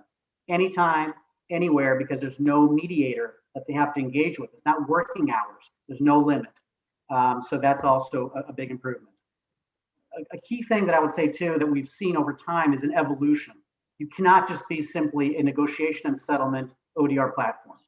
Speaker 6: anytime, anywhere, because there's no mediator that they have to engage with. It's not working hours. There's no limit. So that's also a big improvement. A key thing that I would say too that we've seen over time is an evolution. You cannot just be simply a negotiation and settlement ODR platform.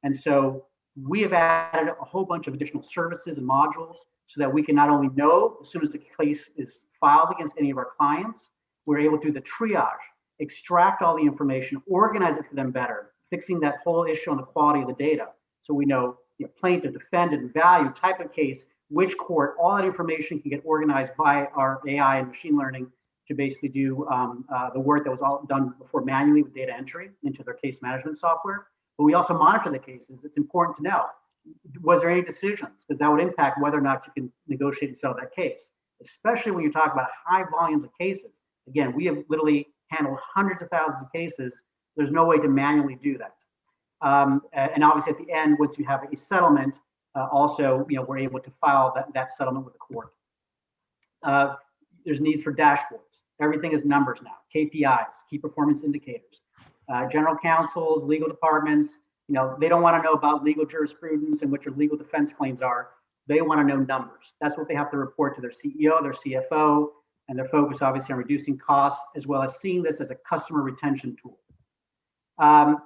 Speaker 6: And so we have added a whole bunch of additional services and modules so that we can not only know as soon as the case is filed against any of our clients, we're able to do the triage, extract all the information, organize it for them better, fixing that whole issue on the quality of the data. So we know, plaintiff, defendant, value, type of case, which court, all that information can get organized by our AI and machine learning to basically do the work that was all done before manually with data entry into their case management software. But we also monitor the cases. It's important to know, was there any decisions? Because that would impact whether or not you can negotiate and settle that case, especially when you talk about high volumes of cases. Again, we have literally handled hundreds of thousands of cases. There's no way to manually do that. And obviously at the end, once you have a settlement, also, we're able to file that settlement with the court. There's needs for dashboards. Everything is numbers now, KPIs, key performance indicators. General counsels, legal departments, they don't want to know about legal jurisprudence and what your legal defense claims are. They want to know numbers. That's what they have to report to their CEO, their CFO, and they're focused obviously on reducing costs as well as seeing this as a customer retention tool.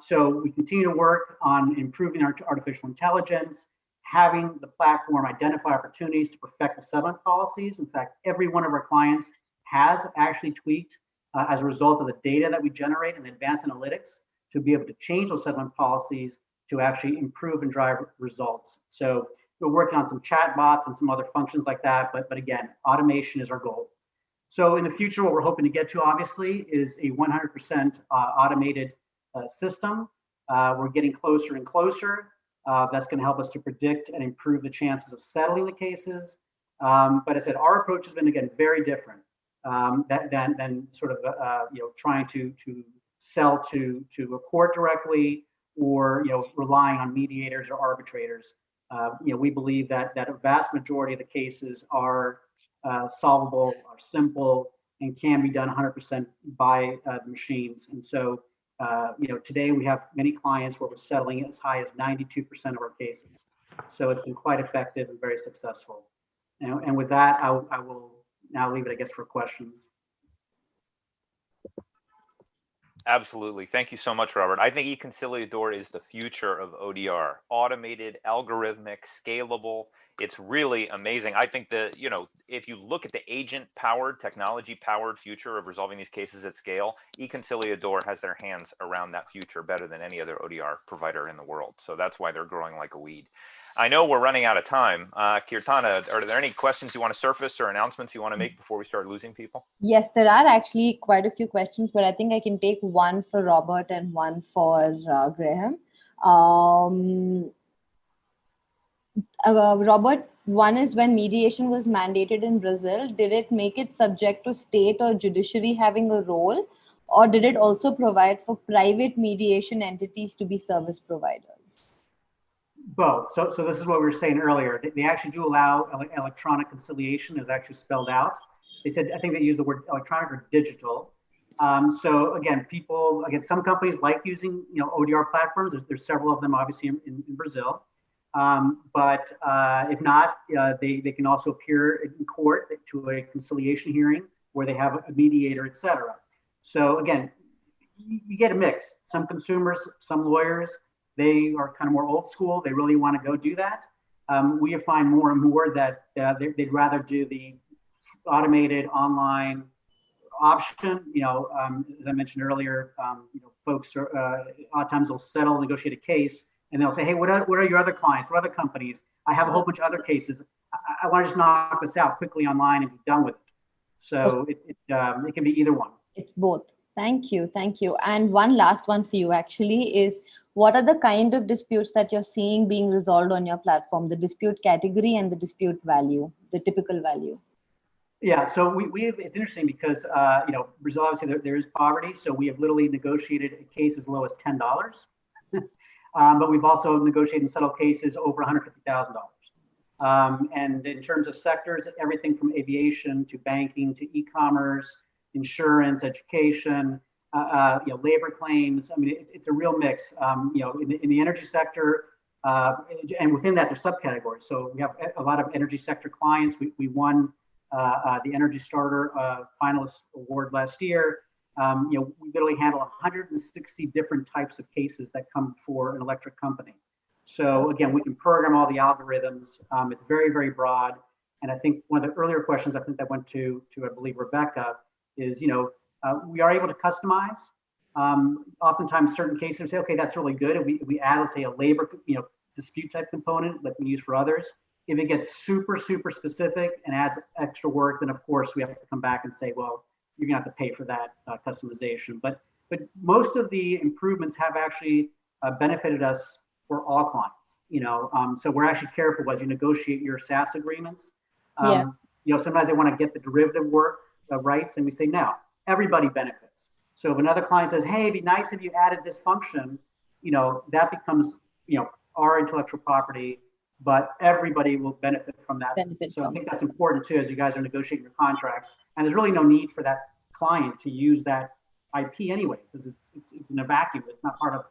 Speaker 6: So we continue to work on improving our artificial intelligence, having the platform identify opportunities to perfect the settlement policies. In fact, every one of our clients has actually tweaked as a result of the data that we generate and advanced analytics to be able to change those settlement policies to actually improve and drive results. So we're working on some chat bots and some other functions like that. But again, automation is our goal. So in the future, what we're hoping to get to, obviously, is a 100% automated system. We're getting closer and closer. That's going to help us to predict and improve the chances of settling the cases. But I said our approach has been, again, very different than sort of trying to sell to a court directly or relying on mediators or arbitrators. We believe that a vast majority of the cases are solvable, are simple, and can be done 100% by the machines. And so today we have many clients where we're settling as high as 92% of our cases. So it's been quite effective and very successful. And with that, I will now leave it, I guess, for questions.
Speaker 2: Absolutely. Thank you so much, Robert. I think eConciliador is the future of ODR. Automated, algorithmic, scalable. It's really amazing. I think that, you know, if you look at the agent-powered, technology-powered future of resolving these cases at scale, eConciliador has their hands around that future better than any other ODR provider in the world. So that's why they're growing like a weed. I know we're running out of time. Kirtana, are there any questions you want to surface or announcements you want to make before we start losing people?
Speaker 3: Yes, there are actually quite a few questions, but I think I can take one for Robert and one for Graham. Robert, one is, when mediation was mandated in Brazil, did it make it subject to state or judiciary having a role, or did it also provide for private mediation entities to be service providers?
Speaker 6: Both. So this is what we were saying earlier. They actually do allow electronic conciliation, is actually spelled out. They said, I think they use the word electronic or digital. So again, some companies like using, you know, ODR platforms. There's several of them, obviously, in Brazil. But if not, they can also appear in court to a conciliation hearing where they have a mediator, etc. So again, you get a mix. Some consumers, some lawyers, they are kind of more old school. They really want to go do that. We find more and more that they'd rather do the automated online option. You know, as I mentioned earlier, you know, folks are, a lot of times they'll negotiate a case, and they'll say, hey, what are your other clients? What other companies? I have a whole bunch of other cases. I want to just knock this out quickly online and be done with it. So it can be either one.
Speaker 3: It's both. Thank you. Thank you. And one last one for you actually is, what are the kind of disputes that you're seeing being resolved on your platform, the dispute category and the dispute value, the typical value?
Speaker 6: Yeah, so we have, it's interesting because, you know, Brazil, obviously there is poverty. So we have literally negotiated a case as low as $10. But we've also negotiated and settled cases over $150,000. And in terms of sectors, everything from aviation to banking to e-commerce, insurance, education, you know, labor claims. I mean, it's a real mix. You know, in the energy sector, and within that, there's subcategories. So we have a lot of energy sector clients. We won the Energy Starter finalist award last year. You know, we literally handle 160 different types of cases that come for an electric company. So again, we can program all the algorithms. It's very, very broad. And I think one of the earlier questions, I think that went to I believe, Rebecca, is, you know, we are able to customize. Oftentimes certain cases we say, okay, that's really good. And we add, let's say, a labor, you know, dispute type component like we use for others. If it gets super, super specific and adds extra work, then of course we have to come back and say, well, you're gonna have to pay for that customization. But most of the improvements have actually benefited us for all clients. You know, so we're actually careful as you negotiate your SaaS agreements. You know, sometimes they want to get the derivative work rights, and we say no, everybody benefits. So if another client says, hey, it'd be nice if you added this function, you know, that becomes, you know, our intellectual property, but everybody will benefit from that. So I think that's important too, as you guys are negotiating your contracts. And there's really no need for that client to use that IP anyway, because it's in a vacuum. It's not part of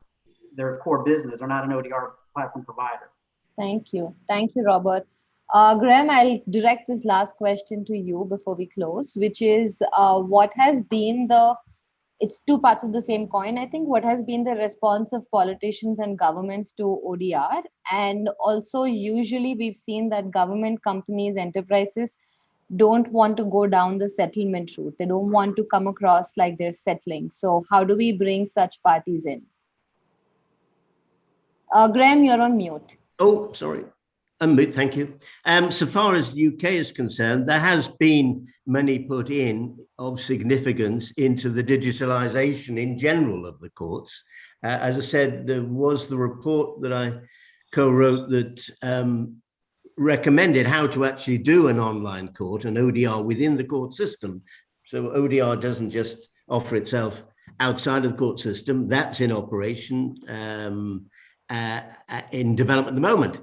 Speaker 6: their core business, or not an ODR platform provider.
Speaker 3: Thank you. Thank you, Robert. Graham, I'll direct this last question to you before we close, which is what has been it's two parts of the same coin, I think. What has been the response of politicians and governments to ODR? And also, usually we've seen that government companies, enterprises, don't want to go down the settlement route. They don't want to come across like they're settling. So how do we bring such parties in? Graham, you're on mute.
Speaker 5: Oh, sorry. Unmute, thank you. So far as UK is concerned, there has been money put in of significance into the digitalization in general of the courts. As I said, there was the report that I co-wrote that recommended how to actually do an online court, an ODR within the court system. So ODR doesn't just offer itself outside of the court system. That's in operation. In development at the moment.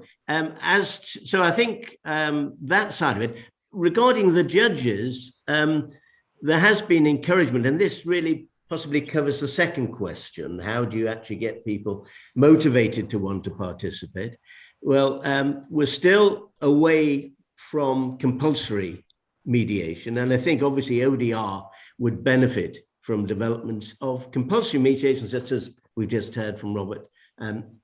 Speaker 5: So I think that side of it. Regarding the judges, there has been encouragement, and this really possibly covers the second question. How do you actually get people motivated to want to participate? Well, we're still away from compulsory mediation, and I think obviously ODR would benefit from developments of compulsory mediation, such as we just heard from Robert,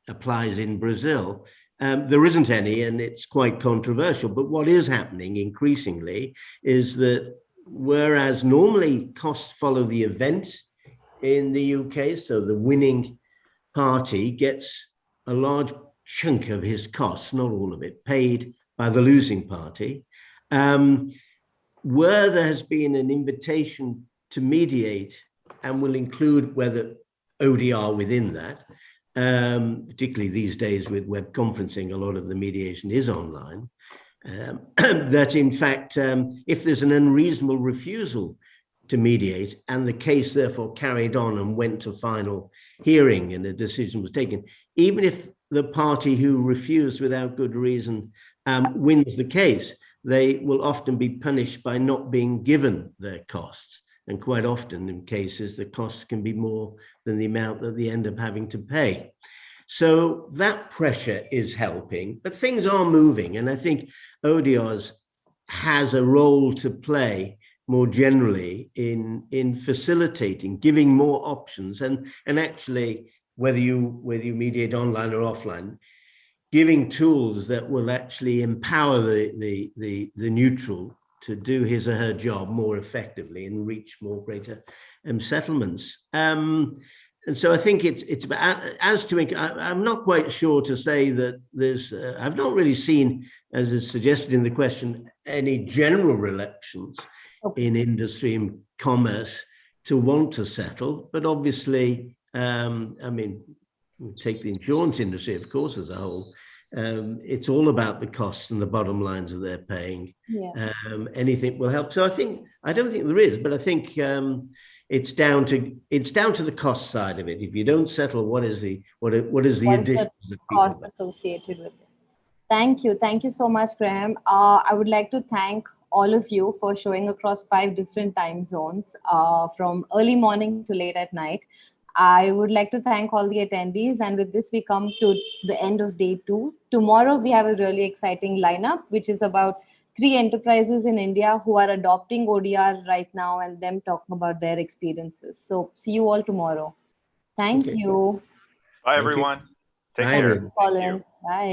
Speaker 5: applies in Brazil. There isn't any, and it's quite controversial. But what is happening increasingly is that whereas normally costs follow the event in the UK, so the winning party gets a large chunk of his costs, not all of it, paid by the losing party. Where there has been an invitation to mediate and will include whether ODR within that, particularly these days with web conferencing, a lot of the mediation is online, that in fact, if there's an unreasonable refusal to mediate and the case therefore carried on and went to final hearing and a decision was taken, even if the party who refused without good reason wins the case, they will often be punished by not being given their costs. And quite often in cases, the costs can be more than the amount that they end up having to pay. So that pressure is helping, but things are moving. And I think ODRs has a role to play more generally in facilitating, giving more options, and actually, whether you mediate online or offline, giving tools that will actually empower the neutral to do his or her job more effectively and reach more greater settlements. And so I think it's about, as to, I'm not quite sure to say that there's, I've not really seen, as is suggested in the question, any general reluctance in industry and commerce to want to settle. But obviously, I mean, take the insurance industry, of course, as a whole. It's all about the costs and the bottom lines that they're paying.
Speaker 3: Yeah.
Speaker 5: Anything will help. So I don't think there is, but I think it's down to the cost side of it. If you don't settle, what is the additional
Speaker 3: cost associated with it? Thank you so much, Graham. I would like to thank all of you for showing across 5 different time zones, from early morning to late at night. I would like to thank all the attendees, and with this we come to the end of day 2. Tomorrow we have a really exciting lineup, which is about 3 enterprises in India who are adopting ODR right now and them talking about their experiences. So see you all tomorrow. Thank you.
Speaker 2: Bye, everyone. Take
Speaker 5: care.
Speaker 2: care.
Speaker 3: Colin. Bye.